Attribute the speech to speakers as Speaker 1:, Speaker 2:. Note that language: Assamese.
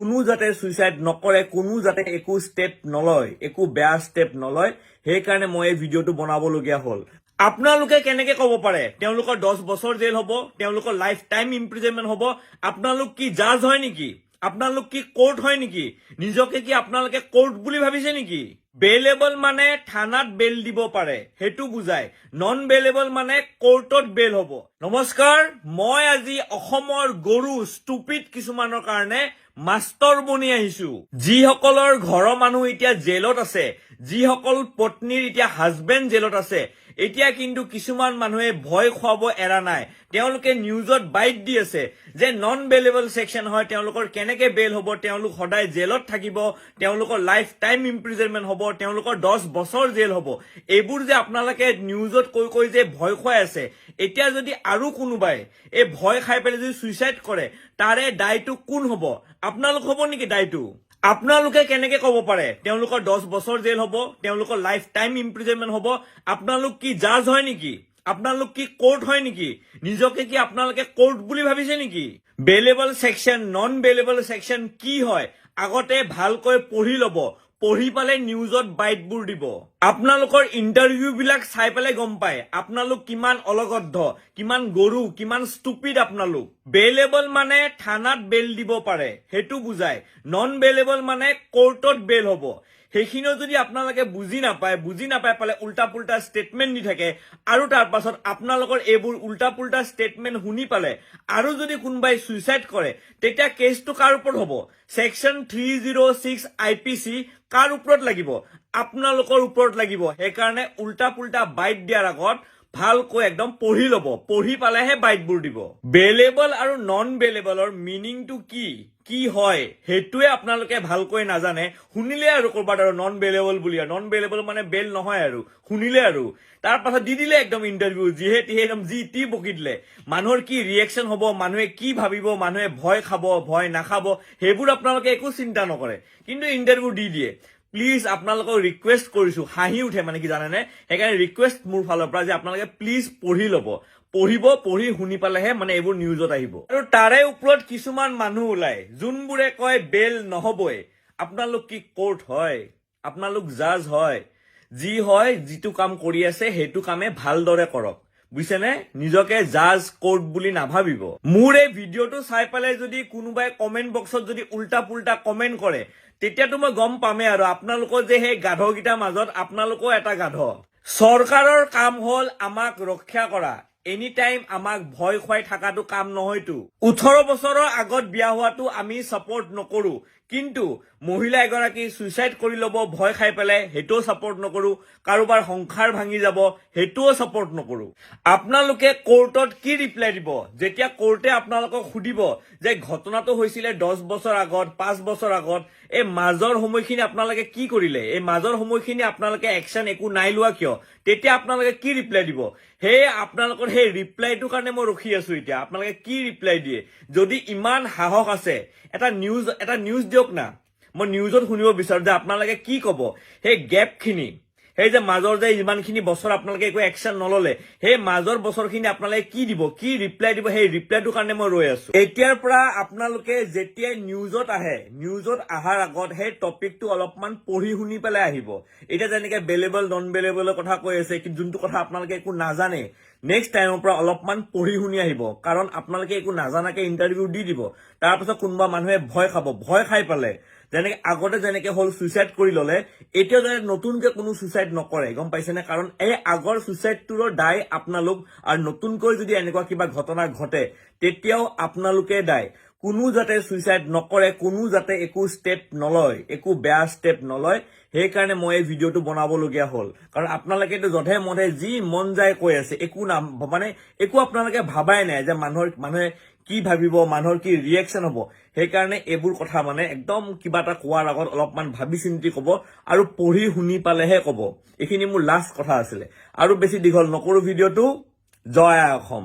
Speaker 1: কোনো যাতে সুইচাইড নকৰে, কোনো যাতে একো ষ্টেপ নলয়, একো বেয়া ষ্টেপ নলয়, সেইকাৰণে মই এই ভিডিঅ'টো বনাবলগীয়া হ'ল। আপোনালোকে কেনেকে ক'ব পাৰে তেওঁলোকৰ 10 বছৰ জেল হ'ব, তেওঁলোকৰ লাইফ টাইম ইমপ্ৰিজনমেণ্ট হ'ব? আপোনালোক কি জাজ হয় নেকি? আপোনালোক কি কোৰ্ট হয় নেকি? নিজকে কি আপোনালোকে কোৰ্ট বুলি ভাবিছে নেকি? বেইলেবল মানে থানাত বেল দিব পাৰে, সেইটো বুজায়। নন বেইলেবল মানে কোৰ্টত বেল হ'ব। নমস্কাৰ, মই আজি অসমৰ গৰু ষ্টুপিড কিছুমানৰ কাৰণে মাষ্টৰ বনি আহিছো। যিসকলৰ ঘৰৰ মানুহ এতিয়া জেলত আছে, যিসকল পত্নীৰ এতিয়া হাজবেণ্ড জেলত আছে, এতিয়া কিন্তু কিছুমান মানুহে ভয় খুৱাব এৰা নাই। তেওঁলোকে নিউজত বাইট দি আছে যে নন বেইলেবল সেকশন হয়, তেওঁলোকৰ কেনেকে বেল হ'ব, তেওঁলোক সদায় জেলত থাকিব, তেওঁলোকৰ লাইফ টাইম ইমপ্ৰিজনমেণ্ট হ'ব, তেওঁলোকৰ 10 বছৰ জেল হ'ব। এইবোৰ যে আপোনালোকে নিউজত কৈ যে ভয় খুৱাই আছে, এতিয়া যদি আৰু কোনোবাই এই ভয় খাই পেলাই যদি সুইচাইড কৰে, তাৰে দায়টো কোন হ'ব? আপোনালোক হ'ব নেকি দায়টো? আপোনালোকে কেনেকে ক'ব পাৰে তেওঁলোকৰ 10 বছৰ জেল হ'ব, তেওঁলোকৰ লাইফ টাইম ইমপ্ৰিজনমেণ্ট হ'ব? আপোনালোক কি জাজ হয় নেকি? আপোনালোক কি কোৰ্ট হয় নেকি? নিজকে কি আপোনালোকে কোৰ্ট বুলি ভাবিছে নেকি? Bailable section, non bailable section কি হয় আগতে ভালকৈ পঢ়ি ল'ব। পঢ়ি পালে নিউজত বাইটবোৰ দিব। আপোনালোকৰ ইণ্টাৰভিউ বিলাক চাই পেলাই গম পায় আপোনালোক কিমান অলগদ্ধ, কিমান গৰু, কিমান ষ্টুপিড আপোনালোক। বেইলেবল মানে থানাত বেল দিব পাৰে, সেইটো বুজায়। নন বেইলেবল মানে কোৰ্টত বেল হ'ব। সেইখিনিও যদি আপোনালোকে বুজি নাপায় পালে উল্টা পুল্টা ষ্টেটমেণ্ট দি থাকে, আৰু তাৰ পাছত আপোনালোকৰ এইবোৰ উল্টা পুল্টা ষ্টেটমেণ্ট শুনি পালে আৰু যদি কোনোবাই সুইচাইড কৰে, তেতিয়া কেছটো কাৰ ওপৰত হ'ব? সেকশন 306 IPC কাৰ ওপৰত লাগিব? আপোনালোকৰ ওপৰত লাগিব। সেইকাৰণে উল্টা পুল্টা বাইট দিয়াৰ আগত ভালকৈ একদম পঢ়ি ল'ব, পঢ়ি পালেহে বাইটবোৰ দিব। বেইলেবল আৰু নন বেইলেবলৰ মিনিংটো কি হয় সেইটোৱে আপোনালোকে ভালকৈ নাজানে। শুনিলে আৰু ক'ৰবাত আৰু নন বেইলেবল বুলি, নন বেইলেবল মানে বেল নহয় আৰু শুনিলে আৰু তাৰ পাছত দি দিলে একদম ইণ্টাৰভিউ, যিহেতু একদম যি টি বকি দিলে। মানুহৰ কি ৰিয়েকশ্যন হ'ব, মানুহে কি ভাবিব, মানুহে ভয় খাব, ভয় নাখাব, সেইবোৰ আপোনালোকে একো চিন্তা নকৰে, কিন্তু ইণ্টাৰভিউ দি দিয়ে। প্লিজ আপোনালোকক ৰিকুৱেষ্ট কৰিছো, হাঁহি উঠে মানে কি জানেনে, সেইকাৰণে ৰিকুৱেষ্ট মোৰ ফালৰ পৰা যে আপোনালোকে প্লিজ পঢ়ি ল'ব। পঢ়ি শুনি পালেহে মানে এইবোৰ নিউজত আহিব। আৰু তাৰে ওপৰত কিছুমান মানুহ ওলাই যোনবোৰে কয় বেল নহবই। আপোনালোক কি কোৰ্ট হয়? আপোনালোক জাজ হয়? যি হয়, যিটো কাম কৰি আছে সেইটো কামে ভালদৰে কৰক, বুজিছেনে? নিজকে জাজ কোৰ্ট বুলি নাভাবিব। মোৰ এই ভিডিঅ'টো চাই পেলাই যদি কোনোবাই কমেণ্ট বক্সত যদি উল্টা পুল্টা কমেণ্ট কৰে, তেতিয়াতো মই গম পামেই আৰু আপোনালোকৰ যে সেই গাধকেইটাৰ মাজত আপোনালোকো এটা গাধ। চৰকাৰৰ কাম হ'ল আমাক ৰক্ষা কৰা, এনি টাইম আমাক ভয় খুৱাই থকাটো কাম নহয়তো। 18 বছৰৰ আগত বিয়া হোৱাটো আমি ছাপোৰ্ট নকৰো, কিন্তু মহিলা এগৰাকী সুইচাইড কৰি ল'ব ভয় খাই পেলাই, সেইটোও ছাপোৰ্ট নকৰো। কাৰোবাৰ সংসাৰ ভাঙি যাব, সেইটোও ছাপোৰ্ট নকৰো। আপোনালোকে কোৰ্টত কি ৰিপ্লাই দিব যেতিয়া কোৰ্টে আপোনালোকক সুধিব যে ঘটনাটো হৈছিলে 10 বছৰ আগত, 5 বছৰ আগত, এই মাজৰ সময়খিনি আপোনালোকে কি কৰিলে, এই মাজৰ সময়খিনি আপোনালোকে একশ্যন একো নাই লোৱা কিয়? তেতিয়া আপোনালোকে কি ৰিপ্লাই দিব? সেই আপোনালোকৰ সেই ৰিপ্লাইটোৰ কাৰণে মই ৰখি আছো এতিয়া। আপোনালোকে কি ৰিপ্লাই দিয়ে? যদি ইমান সাহস আছে এটা নিউজ দিয়ক না, মই নিউজত শুনিব বিচাৰো যে আপোনালোকে কি ক'ব। সেই গেপখিনি, সেই যে মাজৰ যে ইমানখিনি বছৰ আপোনালোকে একো একশ্যন নললে, সেই মাজৰ বছৰখিনি আপোনালোকে কি দিব, কি ৰিপ্লাই দিব? সেই ৰিপ্লাইটোৰ কাৰণে মই ৰৈ আছো। এতিয়াৰ পৰা আপোনালোকে যেতিয়াই নিউজত আহে, নিউজত অহাৰ আগত সেই টপিকটো অলপমান পঢ়ি শুনি পেলাই আহিব। এতিয়া যেনেকে বেইলেবল নন বেইলেবলৰ কথা কৈ আছে, যোনটো কথা আপোনালোকে একো নাজানে, নেক্সট টাইমৰ পৰা অলপমান পঢ়ি শুনি আহিব। কাৰণ আপোনালোকে একো নাজানাকে ইণ্টাৰভিউ দি দিব, তাৰপিছত কোনোবা মানুহে ভয় খাব, ভয় খাই পালে যেনেকে আগতে যেনেকে হ'ল সুইচাইড কৰি ল'লে, এতিয়াও যেনে নতুনকে কোনো সুইচাইড নকৰে, গম পাইছেনে? কাৰণ এই আগৰ সুইচাইডটোৰ দায় আপোনালোক, আৰু নতুনকৈ যদি এনেকুৱা কিবা ঘটনা ঘটে তেতিয়াও আপোনালোকে দায়। কোনো যাতে সুইচাইড নকৰে, কোনো যাতে একো ষ্টেপ নলয়, একো বেয়া ষ্টেপ নলয়, সেইকাৰণে মই এই ভিডিঅ'টো বনাবলগীয়া হ'ল। কাৰণ আপোনালোকেতো যধে মধে যি মন যায় কৈ আছে, একো আপোনালোকে ভাবাই নাই যে মানুহে কি ভাবিব, মানুহৰ কি ৰিয়েকশ্যন হ'ব। সেইকাৰণে এইবোৰ কথা একদম কিবা এটা কোৱাৰ আগত অলপমান ভাবি চিন্তি ক'ব, আৰু পঢ়ি শুনি পালেহে ক'ব। এইখিনি মোৰ লাষ্ট কথা আছিলে। আৰু বেছি দীঘল নকৰো ভিডিঅ'টো। জয় আই অসম।